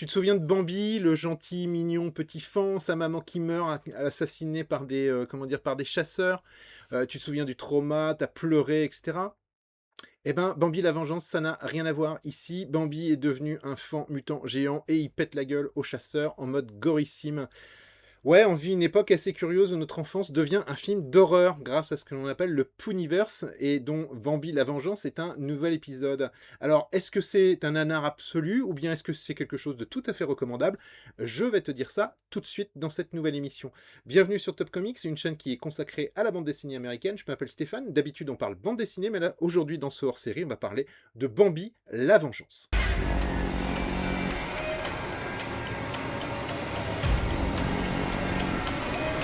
Tu te souviens de Bambi, le gentil, mignon petit faon, sa maman qui meurt, assassinée par des, comment dire, par des chasseurs. Tu te souviens du trauma, t'as pleuré, etc. Eh ben, Bambi la vengeance, ça n'a rien à voir. Ici, Bambi est devenu un faon mutant géant et il pète la gueule aux chasseurs en mode gorissime. Ouais, on vit une époque assez curieuse où notre enfance devient un film d'horreur grâce à ce que l'on appelle le Pooniverse et dont Bambi la Vengeance est un nouvel épisode. Alors, est-ce que c'est un nanar absolu ou bien est-ce que c'est quelque chose de tout à fait recommandable? Je vais te dire ça tout de suite dans cette nouvelle émission. Bienvenue sur Top Comics, une chaîne qui est consacrée à la bande dessinée américaine. Je m'appelle Stéphane, d'habitude on parle bande dessinée, mais là, aujourd'hui dans ce hors-série, on va parler de Bambi la Vengeance.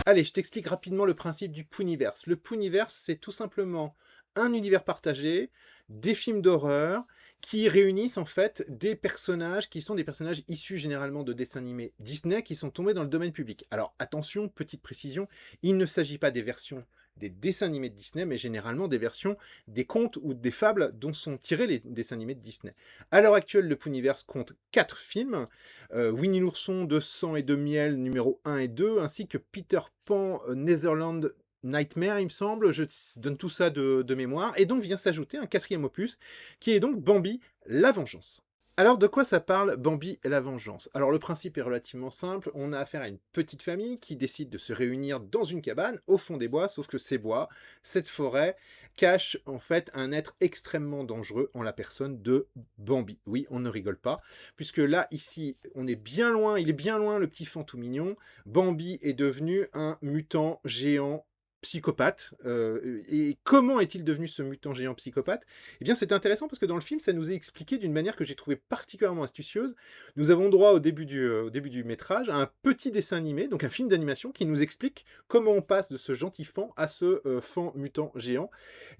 Allez, je t'explique rapidement le principe du Pooniverse. Le Pooniverse, c'est tout simplement un univers partagé, des films d'horreur, qui réunissent en fait des personnages qui sont des personnages issus généralement de dessins animés Disney qui sont tombés dans le domaine public. Alors attention, petite précision, il ne s'agit pas des versions des dessins animés de Disney, mais généralement des versions des contes ou des fables dont sont tirés les dessins animés de Disney. À l'heure actuelle, le Pooniverse compte 4 films, Winnie l'ourson de sang et de miel numéro 1 et 2, ainsi que Peter Pan Netherland Nightmare, il me semble, je donne tout ça de mémoire, et donc vient s'ajouter un 4e opus, qui est donc Bambi, la vengeance. Alors, de quoi ça parle Bambi et la vengeance? Alors, le principe est relativement simple. On a affaire à une petite famille qui décide de se réunir dans une cabane au fond des bois, sauf que ces bois, cette forêt, cachent en fait un être extrêmement dangereux en la personne de Bambi. Oui, on ne rigole pas, puisque là, ici, on est bien loin, il est bien loin le petit fantou mignon. Bambi est devenu un mutant géant psychopathe. Et comment est-il devenu ce mutant géant psychopathe? Eh bien, c'est intéressant parce que dans le film, ça nous est expliqué d'une manière que j'ai trouvé particulièrement astucieuse. Nous avons droit au début du métrage à un petit dessin animé, donc un film d'animation, qui nous explique comment on passe de ce gentil faon à ce faon mutant géant.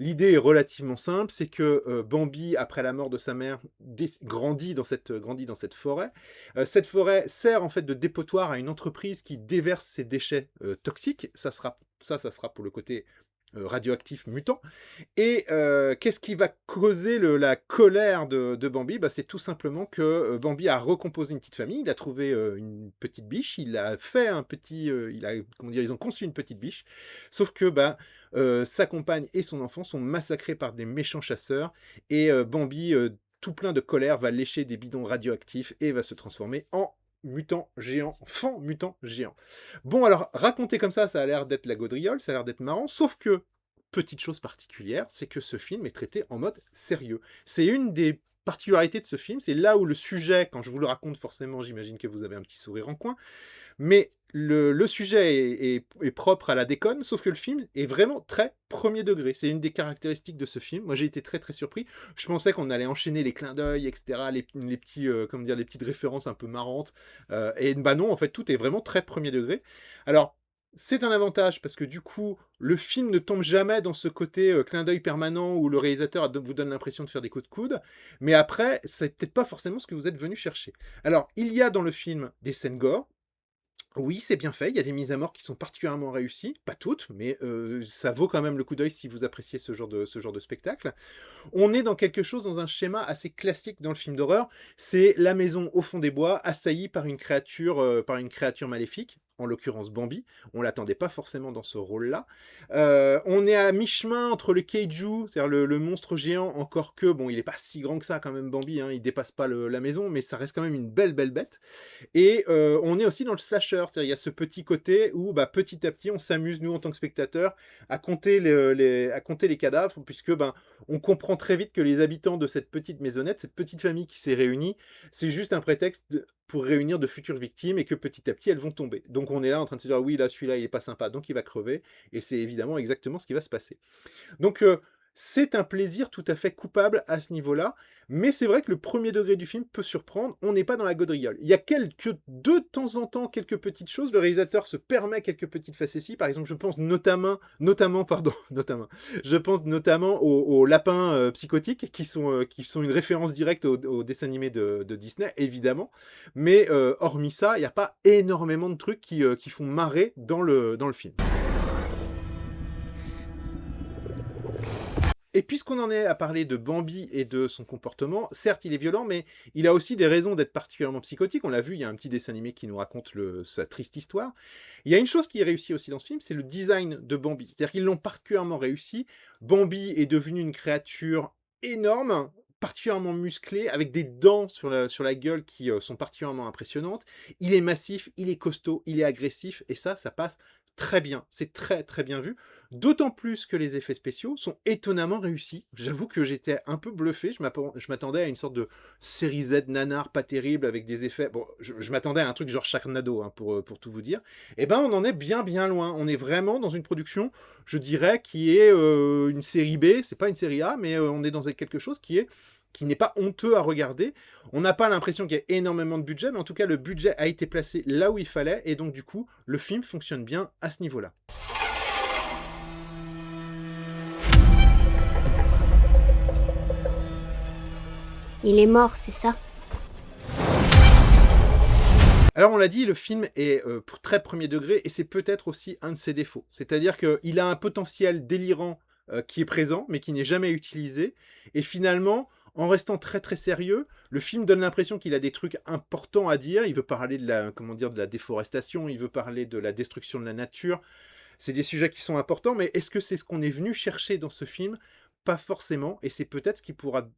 L'idée est relativement simple, c'est que Bambi, après la mort de sa mère, grandit dans cette forêt. Cette forêt sert en fait de dépotoir à une entreprise qui déverse ses déchets toxiques. Ça sera pour le côté radioactif mutant. Et qu'est-ce qui va causer la colère de Bambi? C'est tout simplement que Bambi a recomposé une petite famille, il a trouvé une petite biche, il a fait un petit... ils ont conçu une petite biche, sauf que sa compagne et son enfant sont massacrés par des méchants chasseurs, et Bambi, tout plein de colère, va lécher des bidons radioactifs et va se transformer en mutant géant, faon mutant géant. Bon, alors, raconté comme ça a l'air d'être la gaudriole, ça a l'air d'être marrant, sauf que, petite chose particulière, c'est que ce film est traité en mode sérieux. C'est une des particularités de ce film, c'est là où le sujet, quand je vous le raconte forcément, j'imagine que vous avez un petit sourire en coin, mais le sujet est propre à la déconne, sauf que le film est vraiment très premier degré. C'est une des caractéristiques de ce film. Moi, j'ai été très très surpris. Je pensais qu'on allait enchaîner les clins d'œil, etc., les petits, les petites références un peu marrantes. Et non, en fait, tout est vraiment très premier degré. Alors, c'est un avantage parce que du coup, le film ne tombe jamais dans ce côté clin d'œil permanent où le réalisateur vous donne l'impression de faire des coups de coude. Mais après, c'est peut-être pas forcément ce que vous êtes venu chercher. Alors, il y a dans le film des scènes gore. Oui, c'est bien fait, il y a des mises à mort qui sont particulièrement réussies, pas toutes, mais ça vaut quand même le coup d'œil si vous appréciez ce genre de spectacle. On est dans quelque chose, dans un schéma assez classique dans le film d'horreur, c'est la maison au fond des bois, assaillie par une créature maléfique, en l'occurrence Bambi. On l'attendait pas forcément dans ce rôle-là. On est à mi-chemin entre le kaiju, c'est-à-dire le monstre géant, encore que, bon, il est pas si grand que ça quand même Bambi, hein, il dépasse pas la maison, mais ça reste quand même une belle bête. Et on est aussi dans le slasher, c'est-à-dire il y a ce petit côté où petit à petit on s'amuse, nous en tant que spectateurs, à compter les cadavres, puisque on comprend très vite que les habitants de cette petite maisonnette, cette petite famille qui s'est réunie, c'est juste un prétexte pour réunir de futures victimes et que petit à petit elles vont tomber. Donc on est là en train de se dire oui, là celui-là il est pas sympa, donc il va crever, et c'est évidemment exactement ce qui va se passer. Donc c'est un plaisir tout à fait coupable à ce niveau-là, mais c'est vrai que le premier degré du film peut surprendre, on n'est pas dans la gaudriole. Il y a de temps en temps, quelques petites choses, le réalisateur se permet quelques petites facéties, par exemple, je pense notamment, je pense notamment aux lapins psychotiques, qui sont une référence directe aux dessins animés de Disney, évidemment, mais hormis ça, il n'y a pas énormément de trucs qui font marrer dans le film. Et puisqu'on en est à parler de Bambi et de son comportement, certes il est violent, mais il a aussi des raisons d'être particulièrement psychotique. On l'a vu, il y a un petit dessin animé qui nous raconte sa triste histoire. Il y a une chose qui est réussie aussi dans ce film, c'est le design de Bambi. C'est-à-dire qu'ils l'ont particulièrement réussi. Bambi est devenu une créature énorme, particulièrement musclé, avec des dents sur la gueule qui sont particulièrement impressionnantes. Il est massif, il est costaud, il est agressif, et ça passe très bien. C'est très très bien vu. D'autant plus que les effets spéciaux sont étonnamment réussis. J'avoue que j'étais un peu bluffé. Je m'attendais à une sorte de série Z nanar pas terrible avec des effets... Bon, je m'attendais à un truc genre Sharknado, hein, pour tout vous dire. Eh ben, on en est bien bien loin. On est vraiment dans une production, je dirais, qui est une série B. C'est pas une série A, mais on est dans quelque chose qui n'est pas honteux à regarder. On n'a pas l'impression qu'il y ait énormément de budget, mais en tout cas, le budget a été placé là où il fallait, et donc du coup, le film fonctionne bien à ce niveau-là. Il est mort, c'est ça? Alors on l'a dit, le film est très premier degré, et c'est peut-être aussi un de ses défauts. C'est-à-dire qu'il a un potentiel délirant qui est présent, mais qui n'est jamais utilisé, et finalement, en restant très très sérieux, le film donne l'impression qu'il a des trucs importants à dire. Il veut parler de la déforestation, il veut parler de la destruction de la nature. C'est des sujets qui sont importants, mais est-ce que c'est ce qu'on est venu chercher dans ce film? Pas forcément, et c'est peut-être ce qui pourra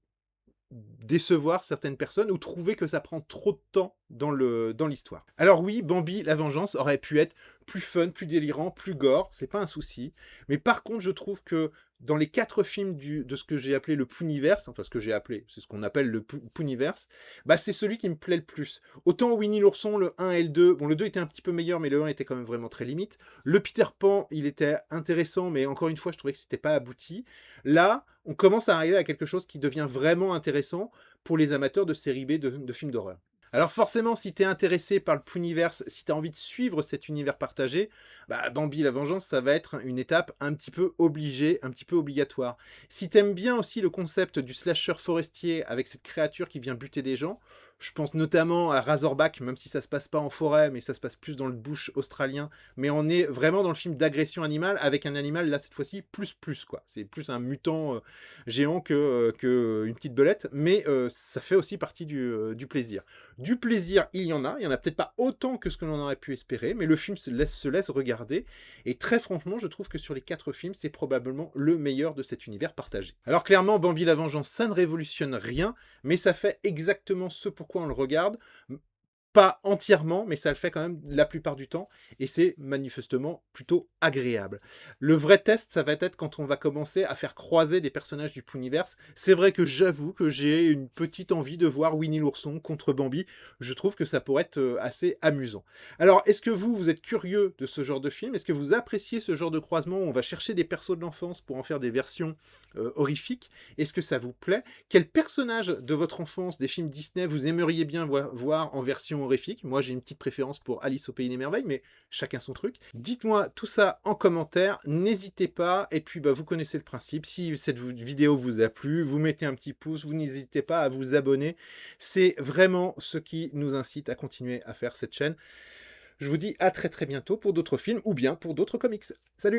décevoir certaines personnes ou trouver que ça prend trop de temps dans l'histoire. Alors oui, Bambi, la vengeance aurait pu être plus fun, plus délirant, plus gore, c'est pas un souci. Mais par contre, je trouve que dans les 4 films de ce que j'ai appelé le Pooniverse, enfin ce que j'ai appelé, c'est ce qu'on appelle le Pooniverse, bah c'est celui qui me plaît le plus. Autant Winnie l'ourson, le 1 et le 2, bon le 2 était un petit peu meilleur, mais le 1 était quand même vraiment très limite. Le Peter Pan, il était intéressant, mais encore une fois, je trouvais que c'était pas abouti. Là, on commence à arriver à quelque chose qui devient vraiment intéressant pour les amateurs de série B de films d'horreur. Alors forcément, si tu es intéressé par le Pooniverse, si tu as envie de suivre cet univers partagé, bah Bambi la vengeance, ça va être une étape un petit peu obligée, un petit peu obligatoire. Si tu aimes bien aussi le concept du slasher forestier avec cette créature qui vient buter des gens, je pense notamment à Razorback, même si ça se passe pas en forêt, mais ça se passe plus dans le bush australien, mais on est vraiment dans le film d'agression animale, avec un animal, là, cette fois-ci, plus, quoi. C'est plus un mutant géant que une petite belette, mais ça fait aussi partie du plaisir. Du plaisir, il y en a peut-être pas autant que ce que l'on aurait pu espérer, mais le film se laisse regarder, et très franchement, je trouve que sur les 4 films, c'est probablement le meilleur de cet univers partagé. Alors clairement, Bambi la vengeance, ça ne révolutionne rien, mais ça fait exactement ce pourquoi on le regarde. Pas entièrement, mais ça le fait quand même la plupart du temps, et c'est manifestement plutôt agréable. Le vrai test, ça va être quand on va commencer à faire croiser des personnages du Pooniverse. C'est vrai que j'avoue que j'ai une petite envie de voir Winnie l'ourson contre Bambi. Je trouve que ça pourrait être assez amusant. Alors, est-ce que vous êtes curieux de ce genre de film? Est-ce que vous appréciez ce genre de croisement où on va chercher des persos de l'enfance pour en faire des versions horrifiques? Est-ce que ça vous plaît? Quel personnage de votre enfance, des films Disney, vous aimeriez bien voir en version horrifique? Moi, j'ai une petite préférence pour Alice au Pays des Merveilles, mais chacun son truc. Dites-moi tout ça en commentaire, n'hésitez pas, et puis vous connaissez le principe, si cette vidéo vous a plu, vous mettez un petit pouce, vous n'hésitez pas à vous abonner, c'est vraiment ce qui nous incite à continuer à faire cette chaîne. Je vous dis à très très bientôt pour d'autres films, ou bien pour d'autres comics. Salut!